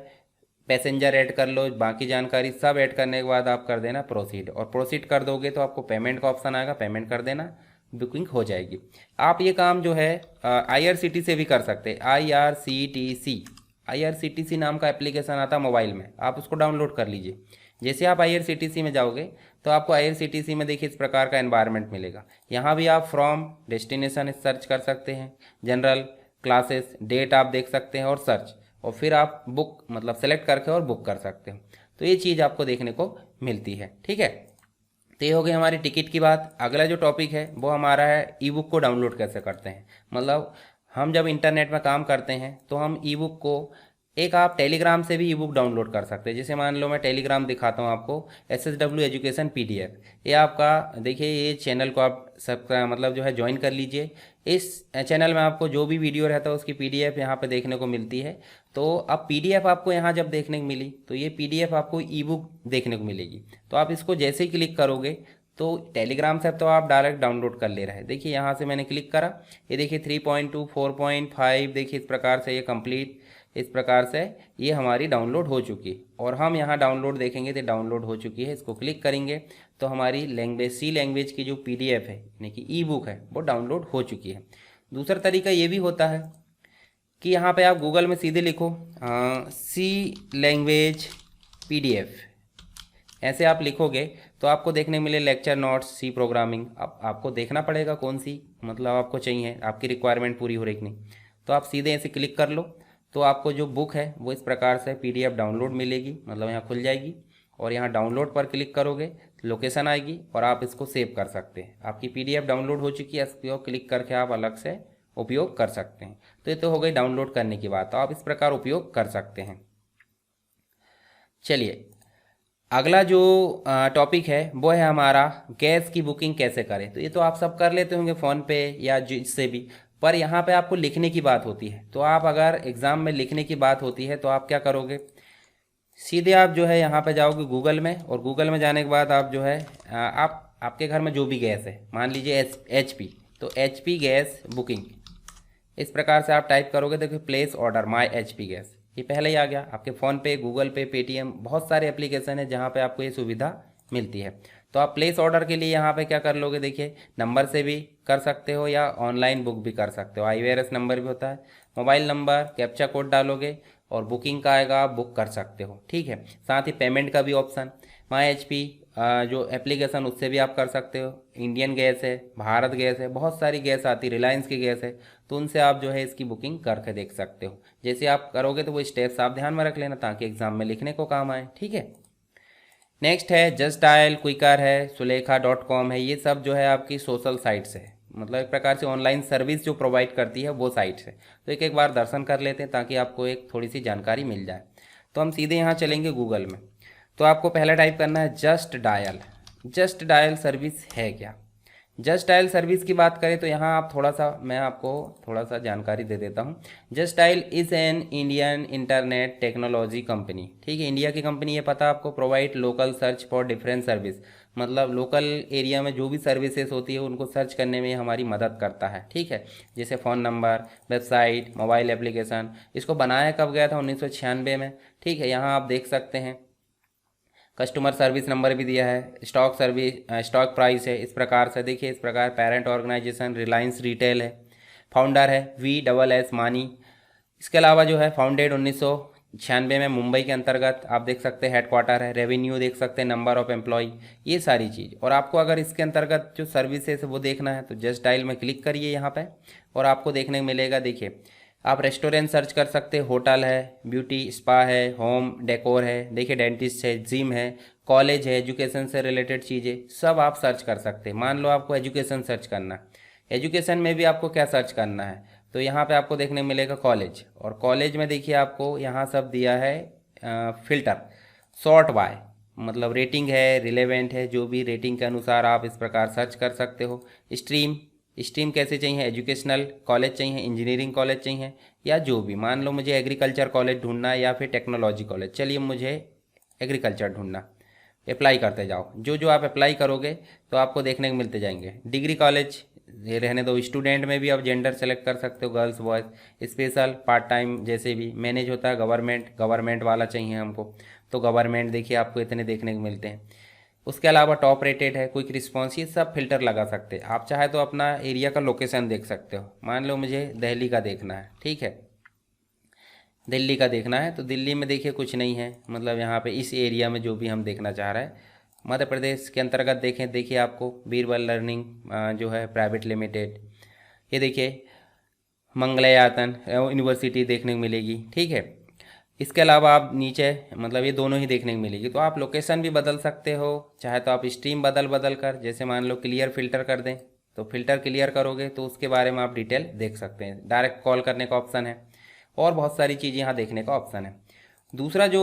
पैसेंजर ऐड कर लो, बाकी जानकारी सब ऐड करने के बाद आप कर देना प्रोसीड। और प्रोसीड कर दोगे तो आपको पेमेंट का ऑप्शन आएगा, पेमेंट कर देना, बुकिंग हो जाएगी। आप ये काम जो है IRCTC से भी कर सकते हैं। IRCTC नाम का एप्लीकेशन आता है मोबाइल में, आप उसको डाउनलोड कर लीजिए। जैसे आप IRCTC में जाओगे तो आपको IRCTC में देखिए इस प्रकार का एनवायरनमेंट मिलेगा। यहाँ भी आप फ्रॉम डेस्टिनेशन सर्च कर सकते हैं, जनरल क्लासेस, डेट आप देख सकते हैं और सर्च, और फिर आप बुक मतलब सेलेक्ट करके और बुक कर सकते हो। तो ये चीज़ आपको देखने को मिलती है, ठीक है। तो ये हो गई हमारी टिकट की बात। अगला जो टॉपिक है वो हमारा है ई बुक को डाउनलोड कैसे करते हैं। मतलब हम जब इंटरनेट में काम करते हैं तो हम ई बुक को एक आप टेलीग्राम से भी ई बुक डाउनलोड कर सकते हैं। जैसे मान लो मैं टेलीग्राम दिखाता हूँ आपको, SSW एजुकेशन PDF, ये आपका देखिए, ये चैनल को आप सबका मतलब जो है ज्वाइन कर लीजिए। इस चैनल में आपको जो भी वीडियो रहता है उसकी PDF यहाँ पे देखने को मिलती है। तो अब PDF आपको यहाँ जब देखने को मिली तो ये PDF आपको ई बुक देखने को मिलेगी। तो आप इसको जैसे ही क्लिक करोगे तो टेलीग्राम से तो आप डायरेक्ट डाउनलोड कर ले रहे हैं। देखिए यहाँ से मैंने क्लिक करा, ये देखिए 3.2 4.5, देखिए इस प्रकार से ये कंप्लीट, इस प्रकार से ये हमारी डाउनलोड हो चुकी है। और हम यहाँ डाउनलोड देखेंगे तो डाउनलोड हो चुकी है, इसको क्लिक करेंगे तो हमारी लैंग्वेज C लैंग्वेज की जो PDF है यानी कि ई बुक है वो डाउनलोड हो चुकी है। दूसरा तरीका ये भी होता है कि यहाँ पे आप गूगल में सीधे लिखो C लैंग्वेज PDF, ऐसे आप लिखोगे तो आपको देखने मिले लेक्चर नोट्स C प्रोग्रामिंग। अब आपको देखना पड़ेगा कौन सी मतलब आपको चाहिए, आपकी रिक्वायरमेंट पूरी हो रही कि नहीं। तो आप सीधे ऐसे क्लिक कर लो तो आपको जो बुक है वो इस प्रकार से PDF डाउनलोड मिलेगी, मतलब यहाँ खुल जाएगी। और यहाँ डाउनलोड पर क्लिक करोगे लोकेशन आएगी और आप इसको सेव कर सकते हैं। आपकी PDF डाउनलोड हो चुकी है, इसको क्लिक करके आप अलग से उपयोग कर सकते हैं। तो ये तो हो गई डाउनलोड करने की बात, तो आप इस प्रकार उपयोग कर सकते हैं। चलिए अगला जो टॉपिक है वो है हमारा गैस की बुकिंग कैसे करें। तो ये तो आप सब कर लेते होंगे फ़ोन पे या जिससे भी, पर यहाँ पे आपको लिखने की बात होती है। तो आप अगर एग्ज़ाम में लिखने की बात होती है तो आप क्या करोगे, सीधे आप जो है यहाँ पे जाओगे गूगल में, और गूगल में जाने के बाद आप जो है आप आपके घर में जो भी गैस है, मान लीजिए HP, तो HP गैस बुकिंग, इस प्रकार से आप टाइप करोगे। देखिए प्लेस ऑर्डर माई HP गैस, ये पहले ही आ गया। आपके फ़ोन पे, गूगल पे, पेटीएम, बहुत सारे एप्लीकेशन है जहाँ पे आपको ये सुविधा मिलती है। तो आप प्लेस ऑर्डर के लिए यहाँ पे क्या कर लोगे, देखिए नंबर से भी कर सकते हो या ऑनलाइन बुक भी कर सकते हो। IVRS नंबर भी होता है, मोबाइल नंबर, कैप्चा कोड डालोगे और बुकिंग का आएगा, आप बुक कर सकते हो, ठीक है। साथ ही पेमेंट का भी ऑप्शन माई HP जो एप्लीकेशन उससे भी आप कर सकते हो। इंडियन गैस है, भारत गैस है, बहुत सारी गैस आती है, रिलायंस की गैस है, तो उनसे आप जो है इसकी बुकिंग करके देख सकते हो। जैसे आप करोगे तो वो स्टेप्स आप ध्यान में रख लेना ताकि एग्जाम में लिखने को काम आए, ठीक है। नेक्स्ट है जस्ट डायल, क्विकर है, सुलेखा.com है, ये सब जो है आपकी सोशल साइट्स है, मतलब एक प्रकार से ऑनलाइन सर्विस जो प्रोवाइड करती है वो साइट्स है। तो एक एक बार दर्शन कर लेते हैं ताकि आपको एक थोड़ी सी जानकारी मिल जाए। तो हम सीधे यहाँ चलेंगे गूगल में, तो आपको पहला टाइप करना है just dial. Just dial service है क्या। जस्ट डायल सर्विस की बात करें तो यहाँ आप थोड़ा सा, मैं आपको थोड़ा सा जानकारी दे देता हूँ। Just dial is an Indian internet technology company, ठीक है, इंडिया की कंपनी है, पता आपको। Provide local search for different service, मतलब लोकल एरिया में जो भी सर्विसेज होती है उनको सर्च करने में हमारी मदद करता है, ठीक है। जैसे phone number, website, mobile application. इसको बनाया कब गया था, 1996 में, ठीक है। यहाँ आप देख सकते हैं कस्टमर सर्विस नंबर भी दिया है, स्टॉक सर्विस, स्टॉक प्राइस है, इस प्रकार से देखिए। इस प्रकार पेरेंट ऑर्गेनाइजेशन रिलायंस रिटेल है, फाउंडर है VSS मानी। इसके अलावा जो है फाउंडेड 19 96 में मुंबई के अंतर्गत आप देख सकते हैं हेडक्वार्टर है, रेवेन्यू देख सकते हैं, नंबर ऑफ एम्प्लॉय, ये सारी चीज़। और आपको अगर इसके अंतर्गत जो सर्विसेज है वो देखना है तो जस्ट डायल में क्लिक करिए यहाँ पे और आपको देखने को मिलेगा। देखिए आप रेस्टोरेंट सर्च कर सकते हैं, होटल है, ब्यूटी स्पा है, होम डेकोर है, देखिए डेंटिस्ट है, जिम है, कॉलेज है, एजुकेशन से रिलेटेड चीज़ें सब आप सर्च कर सकते हैं। मान लो आपको एजुकेशन सर्च करना है, एजुकेशन में भी आपको क्या सर्च करना है तो यहाँ पे आपको देखने को मिलेगा कॉलेज, और कॉलेज में देखिए आपको यहाँ सब दिया है फिल्टर, सॉर्ट बाय, मतलब रेटिंग है, रिलेवेंट है, जो भी रेटिंग के अनुसार आप इस प्रकार सर्च कर सकते हो। स्ट्रीम, स्ट्रीम कैसे चाहिए, एजुकेशनल कॉलेज चाहिए, इंजीनियरिंग कॉलेज चाहिए, या जो भी, मान लो मुझे एग्रीकल्चर कॉलेज ढूंढना है या फिर टेक्नोलॉजी कॉलेज, चलिए मुझे एग्रीकल्चर ढूंढना, अप्लाई करते जाओ। जो जो आप अप्लाई करोगे तो आपको देखने को मिलते जाएंगे। डिग्री कॉलेज ये रहने दो, स्टूडेंट में भी आप जेंडर सेलेक्ट कर सकते हो, girls boys, special part time जैसे भी, मैनेज होता है गवर्नमेंट, गवर्नमेंट वाला चाहिए हमको तो गवर्नमेंट देखिए आपको इतने देखने को मिलते हैं। उसके अलावा टॉप रेटेड है, क्विक रिस्पॉन्स, ये सब फिल्टर लगा सकते हैं। आप चाहे तो अपना एरिया का लोकेशन देख सकते हो, मान लो मुझे दिल्ली का देखना है, ठीक है, दिल्ली का देखना है तो दिल्ली में देखिए कुछ नहीं है, मतलब यहाँ पे इस एरिया में जो भी हम देखना चाह रहे हैं। मध्य प्रदेश के अंतर्गत देखें, देखिए आपको बीरबल लर्निंग जो है प्राइवेट लिमिटेड, ये देखिए मंगलयातन यूनिवर्सिटी देखने को मिलेगी, ठीक है। इसके अलावा आप नीचे मतलब ये दोनों ही देखने को मिलेगी। तो आप लोकेशन भी बदल सकते हो, चाहे तो आप स्ट्रीम बदल कर, जैसे मान लो क्लियर फिल्टर कर दें तो फिल्टर क्लियर करोगे तो उसके बारे में आप डिटेल देख सकते हैं। डायरेक्ट कॉल करने का ऑप्शन है और बहुत सारी चीज़ यहाँ देखने का ऑप्शन है। दूसरा जो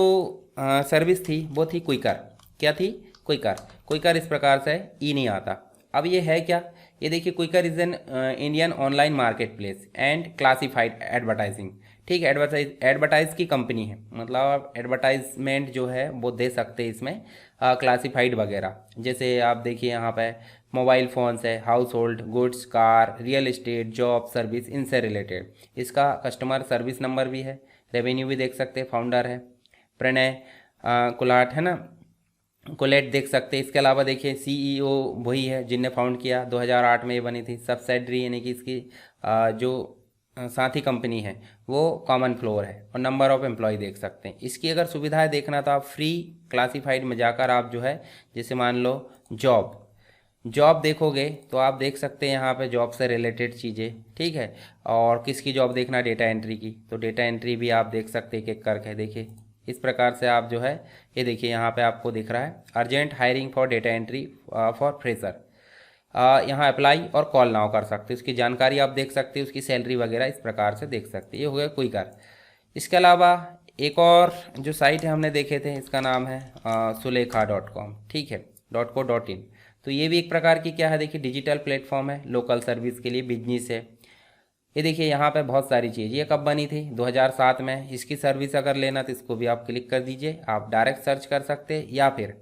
सर्विस थी वो थी क्विकर, क्या थी, क्विकर। क्विकर इस प्रकार से ई नहीं आता। अब ये है क्या, ये देखिए Quikr is an Indian online marketplace and classified advertising, ठीक है, एडवर्टाइज की कंपनी है, मतलब आप एडवर्टाइजमेंट जो है वो दे सकते हैं इसमें, क्लासिफाइड वगैरह। जैसे आप देखिए यहाँ पे मोबाइल फ़ोन्स है, house hold goods, car, real estate, job, service, इनसे रिलेटेड। इसका कस्टमर सर्विस नंबर भी है, रेवेन्यू भी देख सकते हैं, फाउंडर है प्रणय कुलाट, है ना, कोलेट देख सकते हैं। इसके अलावा देखिए सीईओ वही है जिनने फाउंड किया, 2008 में ये बनी थी। सब्सिडरी यानी कि इसकी जो साथी कंपनी है वो कॉमन फ्लोर है, और नंबर ऑफ एम्प्लॉय देख सकते हैं। इसकी अगर सुविधाएं देखना तो आप फ्री क्लासिफाइड में जाकर आप जो है, जैसे मान लो जॉब देखोगे तो आप देख सकते हैं यहाँ पे जॉब से रिलेटेड चीज़ें, ठीक है। और किसकी जॉब देखना, डेटा एंट्री की, तो डेटा एंट्री भी आप देख सकते हैं एक एक करके। देखिए इस प्रकार से आप जो है, ये देखिए यहाँ पे आपको दिख रहा है urgent hiring for data entry for fresher, यहाँ अप्लाई और कॉल नाउ कर सकते हैं। उसकी जानकारी आप देख सकते हैं, उसकी सैलरी वगैरह इस प्रकार से देख सकते हैं। ये हो गया क्विकर। इसके अलावा एक और जो साइट है हमने देखे थे, इसका नाम है sulekha.com, ठीक है, .co.in। तो ये भी एक प्रकार की क्या है, देखिए डिजिटल प्लेटफॉर्म है, लोकल सर्विस के लिए, बिजनेस है। ये देखिए यहाँ पे बहुत सारी चीज़, ये कब बनी थी, 2007 में। इसकी सर्विस अगर लेना तो इसको भी आप क्लिक कर दीजिए, आप डायरेक्ट सर्च कर सकते हैं, या फिर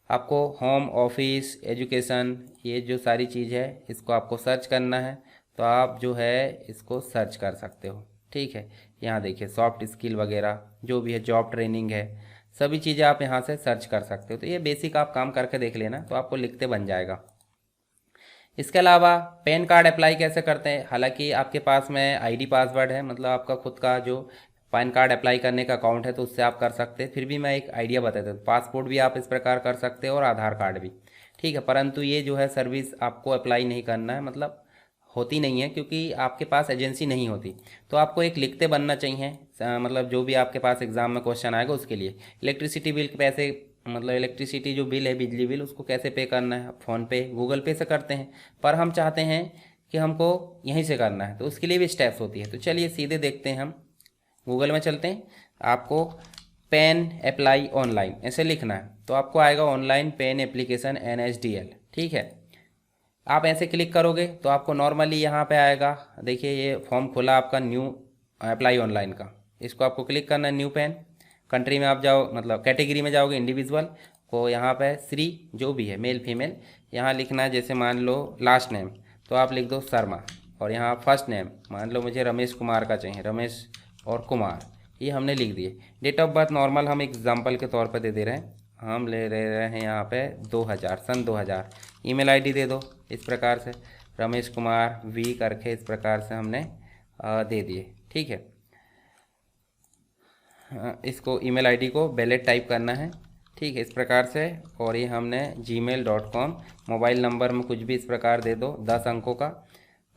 आपको होम, ऑफिस, एजुकेशन, ये जो सारी चीज़ है इसको आपको सर्च करना है तो आप जो है इसको सर्च कर सकते हो, ठीक है। यहाँ देखिए सॉफ्ट स्किल वगैरह जो भी है, जॉब ट्रेनिंग है, सभी चीज़ें आप यहाँ से सर्च कर सकते हो। तो ये बेसिक आप काम करके देख लेना तो आपको लिखते बन जाएगा। इसके अलावा पैन कार्ड अप्लाई कैसे करते हैं, हालांकि आपके पास में आईडी पासवर्ड है, मतलब आपका खुद का जो पैन कार्ड अप्लाई करने का अकाउंट है तो उससे आप कर सकते हैं। फिर भी मैं एक आइडिया बता देता हूँ, पासपोर्ट भी आप इस प्रकार कर सकते हो और आधार कार्ड भी, ठीक है। परंतु ये जो है सर्विस आपको अप्लाई नहीं करना है, मतलब होती नहीं है, क्योंकि आपके पास एजेंसी नहीं होती। तो आपको एक लिखते बनना चाहिए, मतलब जो भी आपके पास एग्ज़ाम में क्वेश्चन आएगा उसके लिए। इलेक्ट्रिसिटी बिल के पैसे, मतलब इलेक्ट्रिसिटी जो बिल है, बिजली बिल, उसको कैसे पे करना है, फ़ोन पे, गूगल पे से करते हैं, पर हम चाहते हैं कि हमको यहीं से करना है तो उसके लिए भी स्टेप्स होती है। तो चलिए सीधे देखते हैं, हम गूगल में चलते हैं। आपको पेन अप्लाई ऑनलाइन ऐसे लिखना है तो आपको आएगा ऑनलाइन पेन एप्लीकेशन NSDL, ठीक है। आप ऐसे क्लिक करोगे तो आपको नॉर्मली यहाँ पे आएगा, देखिए ये फॉर्म खुला आपका न्यू अप्लाई ऑनलाइन का, इसको आपको क्लिक करना है। न्यू पेन, कंट्री में आप जाओ, मतलब कैटेगरी में जाओगे, इंडिविजुअल को यहाँ पे श्री जो भी है, मेल फीमेल यहाँ लिखना है। जैसे मान लो लास्ट नेम तो आप लिख दो शर्मा, और यहाँ फर्स्ट नेम मान लो मुझे रमेश कुमार का चाहिए, रमेश और कुमार, ये हमने लिख दिए। डेट ऑफ बर्थ नॉर्मल हम एग्जाम्पल के तौर पर दे रहे हैं, हम ले रहे हैं यहाँ पे 2000, सन 2000। ईमेल आईडी दे दो इस प्रकार से, रमेश कुमार वी करके इस प्रकार से हमने दे दिए, ठीक है। इसको ईमेल आईडी को बैलेट टाइप करना है, ठीक है, इस प्रकार से। और ये हमने gmail.com, मोबाइल नंबर में कुछ भी इस प्रकार दे दो 10 अंकों का।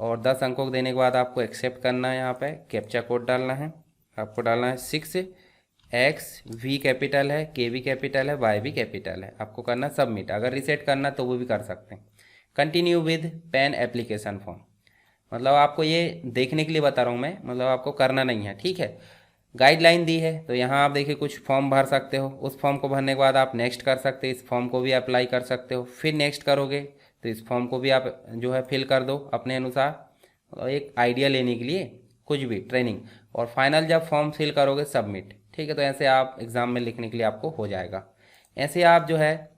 और 10 अंकों को देने के बाद आपको एक्सेप्ट करना है, यहाँ पे कैप्चा कोड डालना है, आपको डालना है 6X, V कैपिटल है, K भी कैपिटल है, Y भी कैपिटल है, आपको करना सबमिट। अगर रीसेट करना तो वो भी कर सकते हैं। Continue with pan application form, मतलब आपको ये देखने के लिए बता रहा हूँ मैं, मतलब आपको करना नहीं है, ठीक है। गाइडलाइन दी है तो यहाँ आप देखिए कुछ फॉर्म भर सकते हो, उस फॉर्म को भरने के बाद आप नेक्स्ट कर सकते हो, इस फॉर्म को भी अप्लाई कर सकते हो, फिर नेक्स्ट करोगे तो इस फॉर्म को भी आप जो है फिल कर दो अपने अनुसार, एक आइडिया लेने के लिए कुछ भी ट्रेनिंग। और फाइनल जब फॉर्म फिल करोगे सबमिट, ठीक है। तो ऐसे आप एग्ज़ाम में लिखने के लिए आपको हो जाएगा। ऐसे आप जो है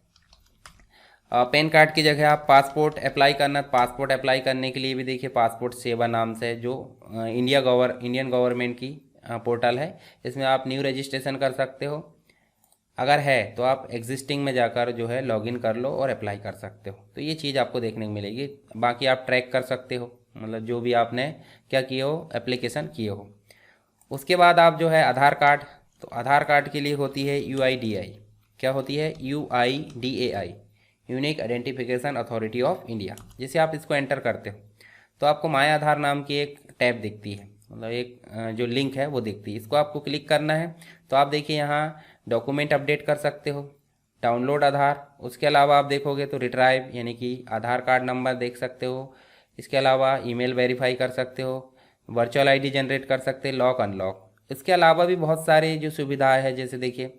पैन कार्ड की जगह आप पासपोर्ट अप्लाई करना, पासपोर्ट अप्लाई करने के लिए भी देखिए पासपोर्ट सेवा नाम से जो इंडियन गवर्नमेंट की पोर्टल है, इसमें आप न्यू रजिस्ट्रेशन कर सकते हो। अगर है तो आप एग्जिस्टिंग में जाकर जो है लॉगिन कर लो और अप्लाई कर सकते हो। तो ये चीज़ आपको देखने को मिलेगी। बाकी आप ट्रैक कर सकते हो, मतलब जो भी आपने क्या किए हो, एप्लीकेशन किए हो। उसके बाद आप जो है आधार कार्ड, तो आधार कार्ड के लिए होती है UIDAI। क्या होती है? UIDAI, unique identification authority of India. जैसे आप इसको एंटर करते हो तो आपको माय आधार नाम की एक टैब दिखती है, मतलब एक जो लिंक है वो दिखती है। इसको आपको क्लिक करना है। तो आप देखिए यहाँ डॉक्यूमेंट अपडेट कर सकते हो, डाउनलोड आधार। उसके अलावा आप देखोगे तो रिट्राइव यानी कि आधार कार्ड नंबर देख सकते हो। इसके अलावा ईमेल वेरीफाई कर सकते हो, वर्चुअल आईडी जनरेट कर सकते हैं, लॉक अनलॉक। इसके अलावा भी बहुत सारे जो सुविधाएं हैं, जैसे देखिए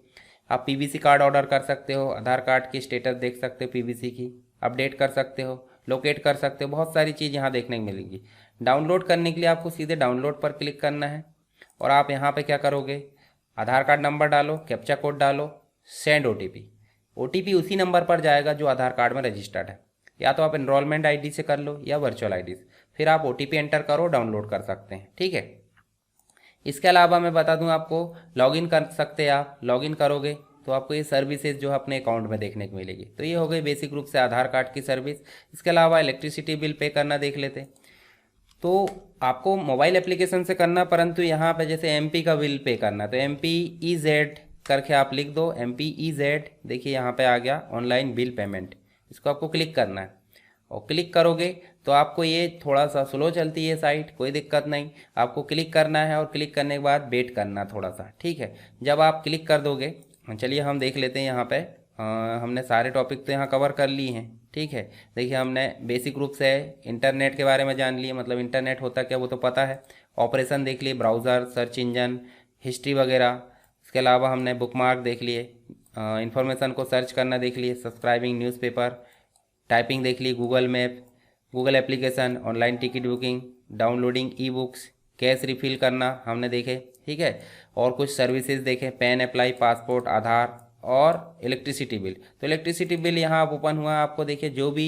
आप पीवीसी कार्ड ऑर्डर कर सकते हो, आधार कार्ड की स्टेटस देख सकते हो पीवीसी की, अपडेट कर सकते हो, लोकेट कर सकते हो, बहुत सारी चीज़ यहाँ देखने को मिलेंगी। डाउनलोड करने के लिए आपको सीधे डाउनलोड पर क्लिक करना है और आप यहाँ पे क्या करोगे, आधार कार्ड नंबर डालो, कैप्चा कोड डालो, सेंड ओटीपी उसी नंबर पर जाएगा जो आधार कार्ड में रजिस्टर्ड है। या तो आप एनरोलमेंट आईडी से कर लो या वर्चुअल आईडी से, फिर आप ओटीपी एंटर करो, डाउनलोड कर सकते हैं, ठीक है। इसके अलावा मैं बता दूं आपको, लॉगिन कर सकते हैं आप। लॉगिन करोगे तो आपको ये सर्विसेज जो है अपने अकाउंट में देखने को मिलेगी। तो ये हो गई बेसिक रूप से आधार कार्ड की सर्विस। इसके अलावा इलेक्ट्रिसिटी बिल पे करना देख लेते हैं। तो आपको मोबाइल एप्लीकेशन से करना, परंतु यहाँ पे जैसे एमपी का बिल पे करना, तो MPEZ करके आप लिख दो, MPEZ। देखिए यहाँ पे आ गया ऑनलाइन बिल पेमेंट, इसको आपको क्लिक करना है। और क्लिक करोगे तो आपको ये थोड़ा सा स्लो चलती है साइट, कोई दिक्कत नहीं, आपको क्लिक करना है और क्लिक करने के बाद वेट करना थोड़ा सा, ठीक है। जब आप क्लिक कर दोगे, चलिए हम देख लेते हैं यहाँ पे। हमने सारे टॉपिक तो यहाँ कवर कर लिए हैं, ठीक है। देखिए हमने बेसिक रूप से इंटरनेट के बारे में जान लिए, मतलब इंटरनेट होता क्या वो तो पता है। ऑपरेशन देख लिए, ब्राउज़र, सर्च इंजन, हिस्ट्री वगैरह। इसके अलावा हमने बुकमार्क देख लिए, इंफॉर्मेशन को सर्च करना देख लिए, सब्सक्राइबिंग न्यूज़पेपर, टाइपिंग देख ली, Google map, Google application, online ticket booking, downloading e books, cash refill करना हमने देखे, ठीक है। और कुछ सर्विसेज देखे, पैन अप्लाई, पासपोर्ट, आधार और इलेक्ट्रिसिटी बिल। तो इलेक्ट्रिसिटी बिल यहाँ आप ओपन हुआ, आपको देखिए जो भी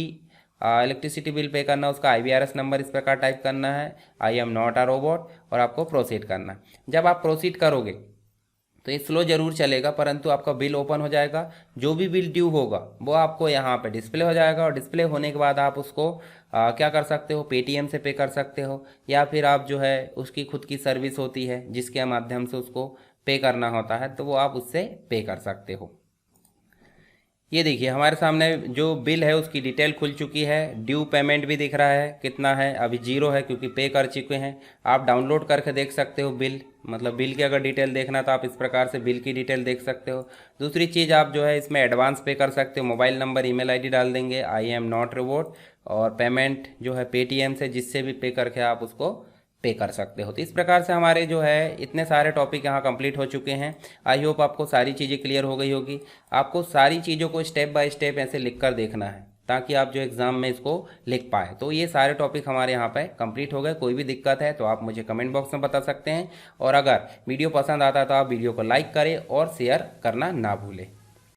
इलेक्ट्रिसिटी बिल पे करना उसका IVRS नंबर इस प्रकार टाइप करना है, I am not a robot, और आपको प्रोसीड करना है। जब आप प्रोसीड करोगे तो ये स्लो जरूर चलेगा, परंतु आपका बिल ओपन हो जाएगा। जो भी बिल ड्यू होगा वो आपको यहाँ पे डिस्प्ले हो जाएगा, और डिस्प्ले होने के बाद आप उसको क्या कर सकते हो, पेटीएम से पे कर सकते हो, या फिर आप जो है उसकी खुद की सर्विस होती है जिसके माध्यम से उसको पे करना होता है, तो वो आप उससे पे कर सकते हो। ये देखिए हमारे सामने जो बिल है उसकी डिटेल खुल चुकी है, ड्यू पेमेंट भी दिख रहा है कितना है, अभी 0 है क्योंकि पे कर चुके हैं। आप डाउनलोड करके देख सकते हो बिल, मतलब बिल की अगर डिटेल देखना तो आप इस प्रकार से बिल की डिटेल देख सकते हो। दूसरी चीज़ आप जो है इसमें एडवांस पे कर सकते हो, मोबाइल नंबर, ईमेल आईडी डाल देंगे, आई एम नॉट रोबोट, और पेमेंट जो है पेटीएम से जिससे भी पे करके आप उसको पे कर सकते हो। तो इस प्रकार से हमारे जो है इतने सारे टॉपिक यहाँ कंप्लीट हो चुके हैं। आई होप आपको सारी चीज़ें क्लियर हो गई होगी। आपको सारी चीज़ों को स्टेप बाय स्टेप ऐसे लिख कर देखना है ताकि आप जो एग्ज़ाम में इसको लिख पाए। तो ये सारे टॉपिक हमारे यहाँ पे कंप्लीट हो गए। कोई भी दिक्कत है तो आप मुझे कमेंट बॉक्स में बता सकते हैं, और अगर वीडियो पसंद आता है तो आप वीडियो को लाइक करें और शेयर करना ना भूलें।